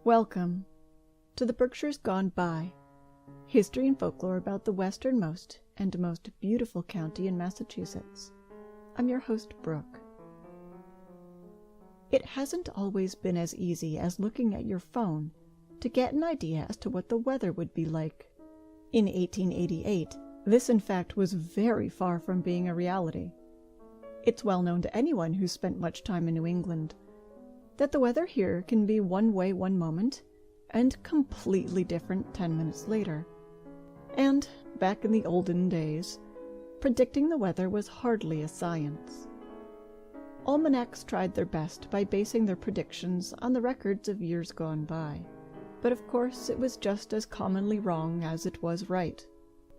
Welcome to the Berkshires Gone By, history and folklore about the westernmost and most beautiful county in Massachusetts. I'm your host, Brooke. It hasn't always been as easy as looking at your phone to get an idea as to what the weather would be like. In 1888, this in fact was very far from being a reality. It's well known to anyone who's spent much time in New England that the weather here can be one way one moment and completely different 10 minutes later. And back in the olden days, predicting the weather was hardly a science. Almanacs tried their best by basing their predictions on the records of years gone by, but of course it was just as commonly wrong as it was right.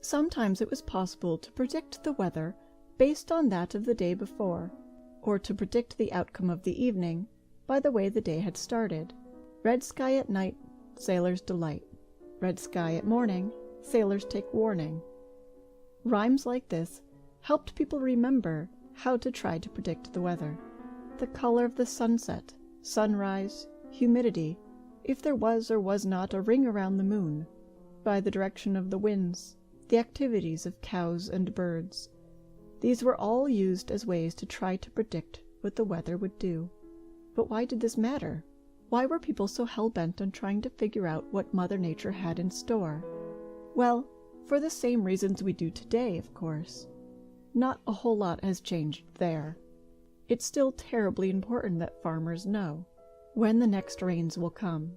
Sometimes it was possible to predict the weather based on that of the day before, or to predict the outcome of the evening by the way the day had started. Red sky at night, sailors delight. Red sky at morning, sailors take warning. Rhymes like this helped people remember how to try to predict the weather. The color of the sunset, sunrise, humidity, if there was or was not a ring around the moon, by the direction of the winds, the activities of cows and birds. These were all used as ways to try to predict what the weather would do. But why did this matter? Why were people so hell-bent on trying to figure out what Mother Nature had in store? Well, for the same reasons we do today, of course. Not a whole lot has changed there. It's still terribly important that farmers know when the next rains will come,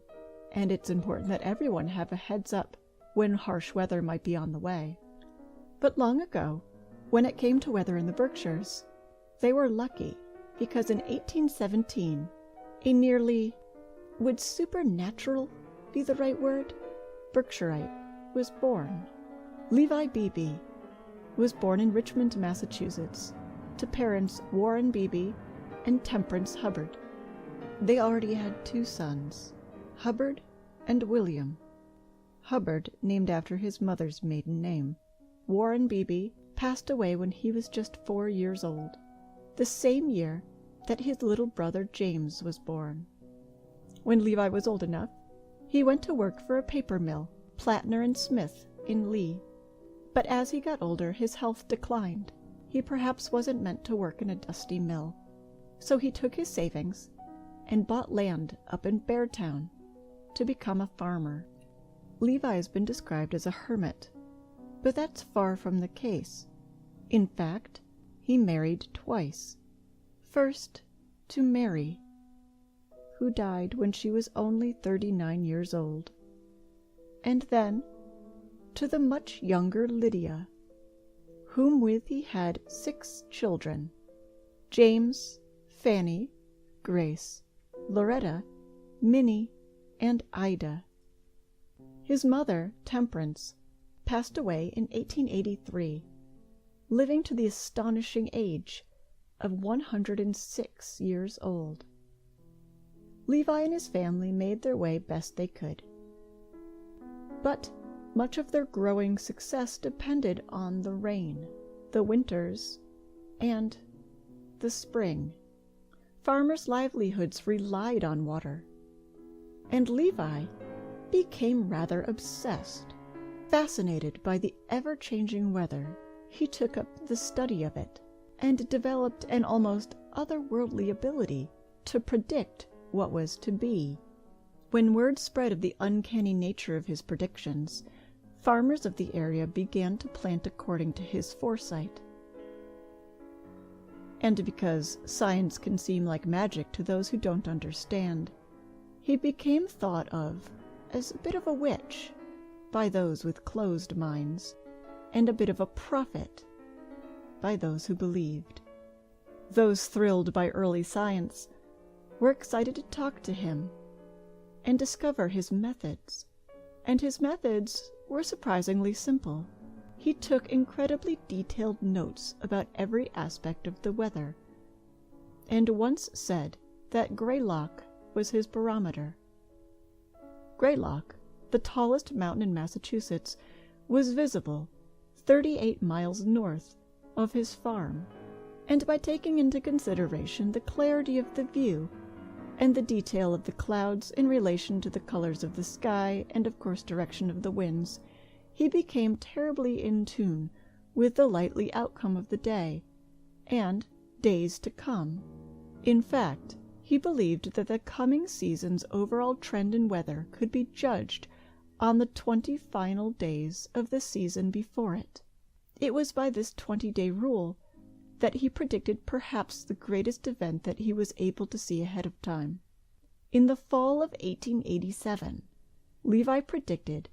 and it's important that everyone have a heads up when harsh weather might be on the way. But long ago, when it came to weather in the Berkshires, they were lucky because in 1817, a nearly, would supernatural be the right word? Berkshireite was born. Levi Beebe was born in Richmond, Massachusetts, to parents Warren Beebe and Temperance Hubbard. They already had two sons, Hubbard and William. Hubbard, named after his mother's maiden name. Warren Beebe passed away when he was just 4 years old, the same year that his little brother James was born. When Levi was old enough, he went to work for a paper mill, Platner and Smith, in Lee. But as he got older, his health declined. He perhaps wasn't meant to work in a dusty mill. So he took his savings and bought land up in Beartown to become a farmer. Levi has been described as a hermit, but that's far from the case. In fact, he married twice. First, to Mary, who died when she was only 39 years old, and then to the much younger Lydia, whom with he had 6 children: James, Fanny, Grace, Loretta, Minnie, and Ida. His mother, Temperance, passed away in 1883, living to the astonishing age of 106 years old. Levi and his family made their way best they could. But much of their growing success depended on the rain, the winters, and the spring. Farmers' livelihoods relied on water, and Levi became rather obsessed. Fascinated by the ever-changing weather, he took up the study of it and developed an almost otherworldly ability to predict what was to be. When word spread of the uncanny nature of his predictions, farmers of the area began to plant according to his foresight. And because science can seem like magic to those who don't understand, he became thought of as a bit of a witch by those with closed minds, and a bit of a prophet by those who believed. Those thrilled by early science were excited to talk to him and discover his methods. And his methods were surprisingly simple. He took incredibly detailed notes about every aspect of the weather, and once said that Greylock was his barometer. Greylock, the tallest mountain in Massachusetts, was visible 38 miles north of his farm, and by taking into consideration the clarity of the view and the detail of the clouds in relation to the colors of the sky and, of course, direction of the winds, he became terribly in tune with the likely outcome of the day and days to come. In fact, he believed that the coming season's overall trend in weather could be judged on the 20 final days of the season before it. It was by this 20-day rule that he predicted perhaps the greatest event that he was able to see ahead of time. In the fall of 1887, Levi predicted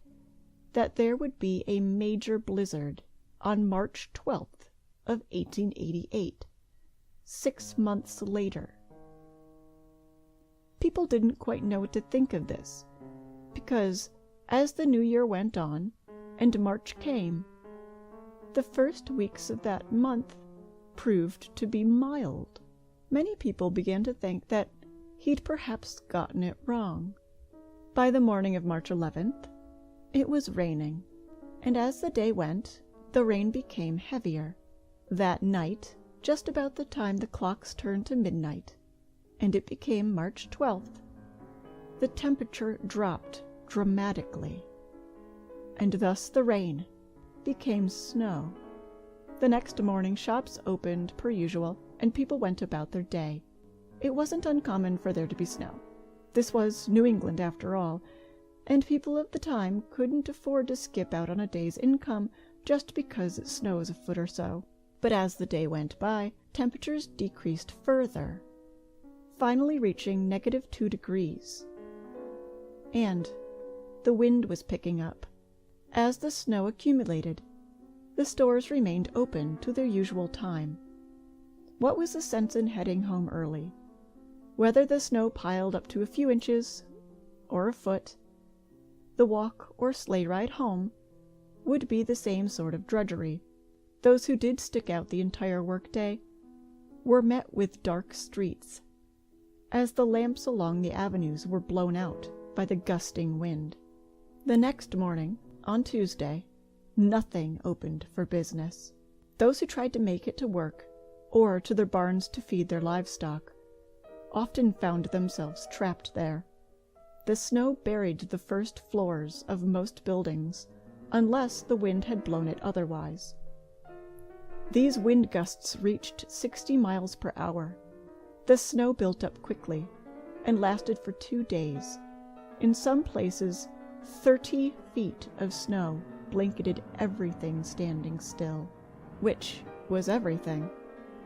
that there would be a major blizzard on March 12th of 1888, 6 months later. People didn't quite know what to think of this, because as the new year went on and March came, the first weeks of that month proved to be mild. Many people began to think that he'd perhaps gotten it wrong. By the morning of March 11th, it was raining, and as the day went, the rain became heavier. That night, just about the time the clocks turned to midnight, and it became March 12th, the temperature dropped dramatically, and thus the rain became snow. The next morning shops opened per usual, and people went about their day. It wasn't uncommon for there to be snow. This was New England after all, and people of the time couldn't afford to skip out on a day's income just because it snows a foot or so. But as the day went by, temperatures decreased further, finally reaching -2 degrees. And the wind was picking up. As the snow accumulated, the stores remained open to their usual time. What was the sense in heading home early? Whether the snow piled up to a few inches or a foot, the walk or sleigh ride home would be the same sort of drudgery. Those who did stick out the entire workday were met with dark streets, as the lamps along the avenues were blown out by the gusting wind. The next morning, on Tuesday, nothing opened for business. Those who tried to make it to work or to their barns to feed their livestock often found themselves trapped there. The snow buried the first floors of most buildings, unless the wind had blown it otherwise. These wind gusts reached 60 miles per hour. The snow built up quickly and lasted for 2 days. In some places, 30 feet of snow blanketed everything standing still, which was everything.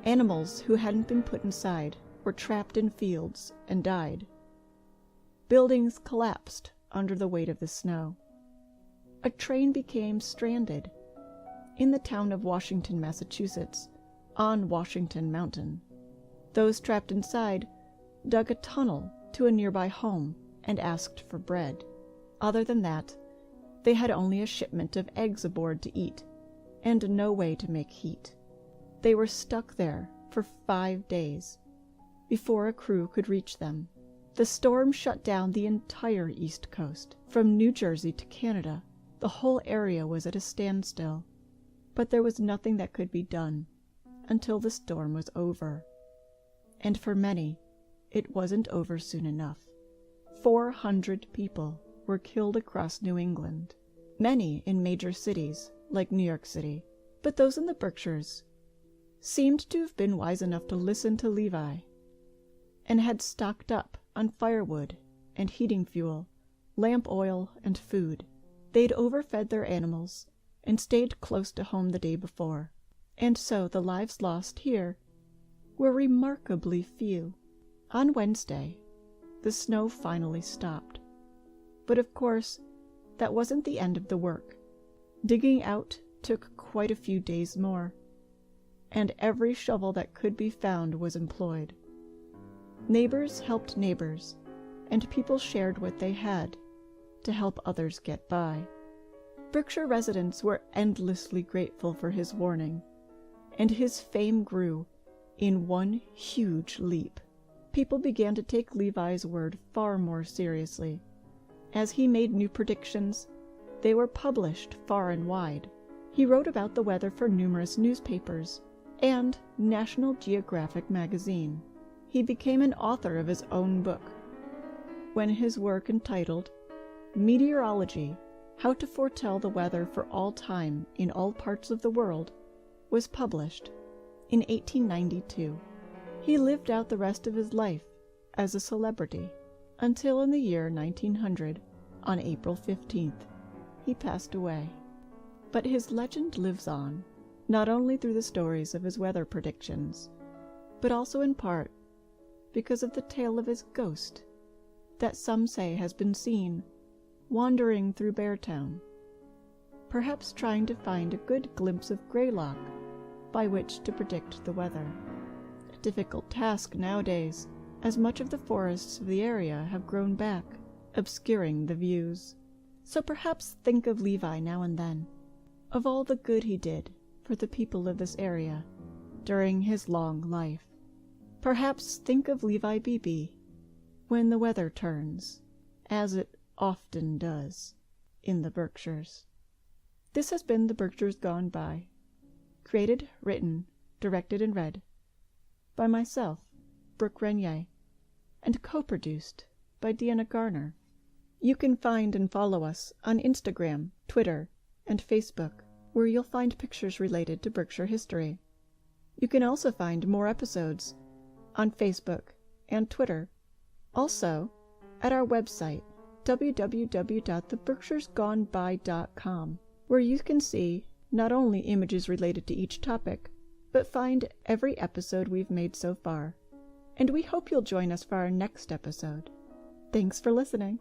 Animals who hadn't been put inside were trapped in fields and died. Buildings collapsed under the weight of the snow. A train became stranded in the town of Washington, Massachusetts, on Washington Mountain. Those trapped inside dug a tunnel to a nearby home and asked for bread. Other than that, they had only a shipment of eggs aboard to eat, and no way to make heat. They were stuck there for 5 days before a crew could reach them. The storm shut down the entire East Coast, from New Jersey to Canada. The whole area was at a standstill, but there was nothing that could be done until the storm was over. And for many, it wasn't over soon enough. 400 people were killed across New England, many in major cities like New York City, but those in the Berkshires seemed to have been wise enough to listen to Levi and had stocked up on firewood and heating fuel, lamp oil, and food. They'd overfed their animals and stayed close to home the day before, and so the lives lost here were remarkably few. On Wednesday, the snow finally stopped. But of course, that wasn't the end of the work. Digging out took quite a few days more, and every shovel that could be found was employed. Neighbors helped neighbors, and people shared what they had to help others get by. Berkshire residents were endlessly grateful for his warning, and his fame grew in one huge leap. People began to take Levi's word far more seriously. As he made new predictions, they were published far and wide. He wrote about the weather for numerous newspapers and National Geographic magazine. he became an author of his own book. When his work entitled Meteorology: How to Foretell the Weather for All Time in All Parts of the World was published in 1892, he lived out the rest of his life as a celebrity until in the year 1900, on April 15th, he passed away. But his legend lives on, not only through the stories of his weather predictions, but also in part because of the tale of his ghost that some say has been seen wandering through Beartown, perhaps trying to find a good glimpse of Greylock by which to predict the weather. A difficult task nowadays, as much of the forests of the area have grown back, obscuring the views. So perhaps think of Levi now and then, of all the good he did for the people of this area during his long life. Perhaps think of Levi Beebe when the weather turns, as it often does, in the Berkshires. This has been The Berkshires Gone By, created, written, directed, and read by myself, Brooke Renier, and co-produced by Deanna Garner. You can find and follow us on Instagram, Twitter, and Facebook, where you'll find pictures related to Berkshire history. You can also find more episodes on Facebook and Twitter. Also, at our website, www.theberkshiresgoneby.com, where you can see not only images related to each topic, but find every episode we've made so far. And we hope you'll join us for our next episode. Thanks for listening.